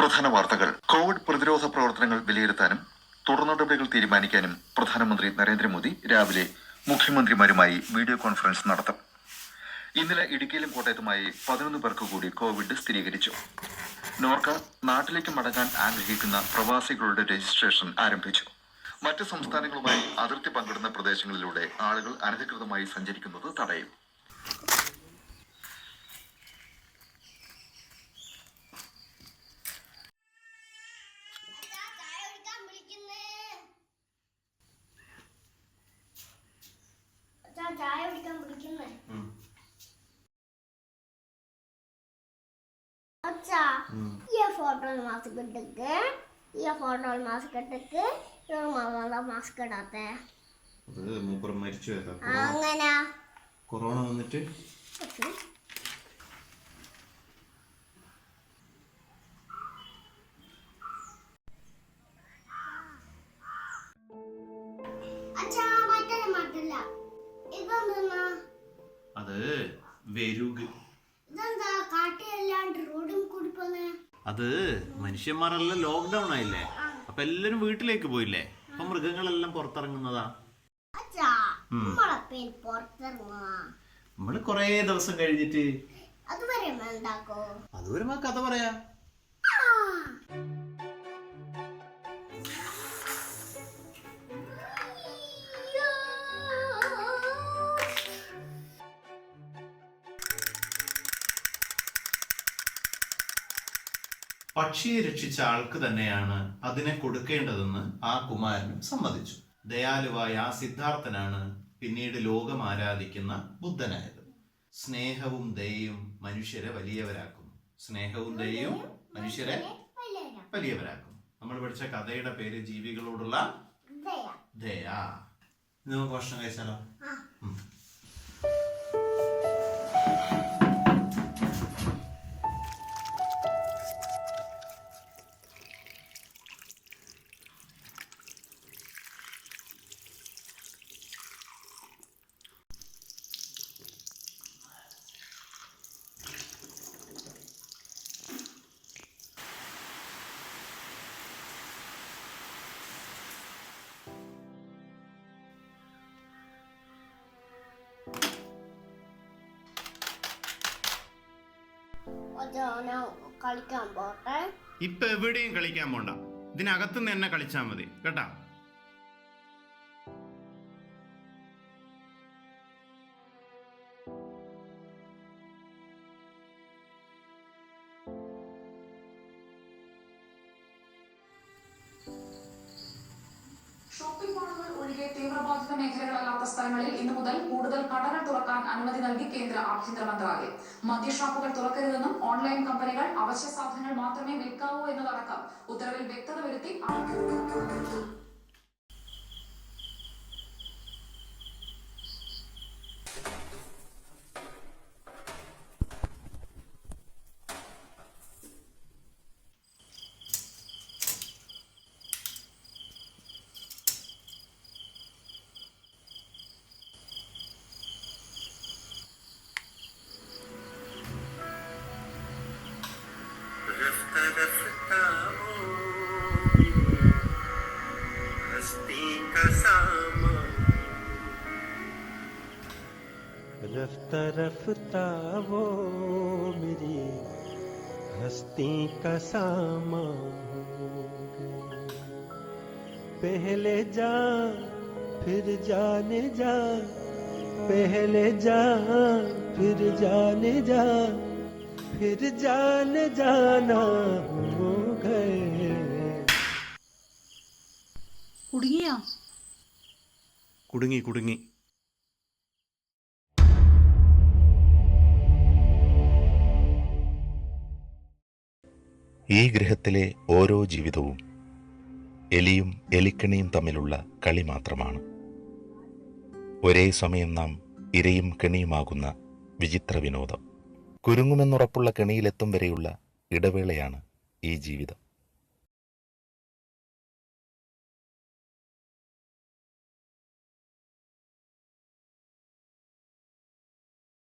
പ്രധാന വാർത്തകൾ. കോവിഡ് പ്രതിരോധ പ്രവർത്തനങ്ങൾ വിലയിരുത്താനും തുടർനടപടികൾ തീരുമാനിക്കാനും പ്രധാനമന്ത്രി നരേന്ദ്രമോദി രാവിലെ മുഖ്യമന്ത്രിമാരുമായി വീഡിയോ കോൺഫറൻസ് നടത്തും. ഇന്നലെ ഇടുക്കിയിലും കോട്ടയത്തുമായി 11 പേർക്ക് കൂടി കോവിഡ് സ്ഥിരീകരിച്ചു. നോർക്ക നാട്ടിലേക്ക് മടങ്ങാൻ ആഗ്രഹിക്കുന്ന പ്രവാസികളുടെ രജിസ്ട്രേഷൻ ആരംഭിച്ചു. മറ്റ് സംസ്ഥാനങ്ങളുമായി അതിർത്തി പങ്കിടുന്ന പ്രദേശങ്ങളിലൂടെ ആളുകൾ അനധികൃതമായി സഞ്ചരിക്കുന്നത് തടയും. ये फोटो मास्क इट्टुके ये फोटो मास्क इट्टुके ഇവർ മാമ മാസ്ക് ഇടാത്തെ അത് മൂപ്പർ മരിച്ചു പോയതാ. അങ്ങനെ കൊറോണ വന്നിട്ട് അച്ഛാ മാറ്റില്ല ഇതെന്താ അത് വെരുഗ്. ഇതെന്താ കാട്ടിയല്ലാണ്ട് റോഡും കൂടി പോന്നെ? അത് മനുഷ്യന്മാരെല്ലാം ലോക്ക്ഡൌൺ ആയില്ലേ, അപ്പൊ എല്ലാരും വീട്ടിലേക്ക് പോയില്ലേ, അപ്പൊ മൃഗങ്ങളെല്ലാം പുറത്തിറങ്ങുന്നതാ. നമ്മള് കൊറേ ദിവസം കഴിഞ്ഞിട്ട് അതുവരെ കഥ പറയാ. പക്ഷിയെ രക്ഷിച്ച ആൾക്ക് തന്നെയാണ് അതിനെ കൊടുക്കേണ്ടതെന്ന് ആ കുമാരനും സമ്മതിച്ചു. ദയാലുവായ ആ സിദ്ധാർത്ഥനാണ് പിന്നീട് ലോകം ആരാധിക്കുന്ന ബുദ്ധനായത്. സ്നേഹവും ദയയും മനുഷ്യരെ വലിയവരാക്കുന്നു. സ്നേഹവും ദയയും മനുഷ്യരെ വലിയവരാക്കുന്നു. നമ്മൾ പഠിച്ച കഥയുടെ പേര് ജീവികളോടുള്ള ദയ. നമുക്ക് ഭക്ഷണം കഴിച്ചാലോ? കളിക്കാൻ പോട്ടെ. ഇപ്പൊ എവിടെയും കളിക്കാൻ പോണ്ട, ഇതിനകത്തുനിന്ന് തന്നെ കളിച്ചാ മതി കേട്ടാ. ഷോപ്പിംഗ് മാളുകൾ ഒഴികെ തീവ്രബാധിത മേഖലകളല്ലാത്ത സ്ഥലങ്ങളിൽ ഇന്നു മുതൽ കൂടുതൽ കടകൾ തുറക്കാൻ അനുമതി നൽകി കേന്ദ്ര ആഭ്യന്തര മന്ത്രാലയം. മദ്യഷാപ്പുകൾ തുറക്കരുതെന്നും ഓൺലൈൻ കമ്പനികൾ അവശ്യ സാധനങ്ങൾ മാത്രമേ വിൽക്കാവൂ എന്നതടക്കം ഉത്തരവിൽ വ്യക്തത വരുത്തി. रफ्ता रफ्ता वो मेरी हस्ती का सामान हो गई। पहले जा फिर जाने जा, पहले जा फिर जाने जा, फिर जाने जाना हो गए. കുടുങ്ങിയാ? കുടുങ്ങി കുടുങ്ങി. ഈ ഗൃഹത്തിലെ ഓരോ ജീവിതവും എലിയും എലിക്കണിയും തമ്മിലുള്ള കളി മാത്രമാണ്. ഒരേ സമയം നാം ഇരയും കെണിയുമാകുന്ന വിചിത്ര വിനോദം. കുരുങ്ങുമെന്നുറപ്പുള്ള കെണിയിലെത്തും വരെയുള്ള ഇടവേളയാണ് ഈ ജീവിതം.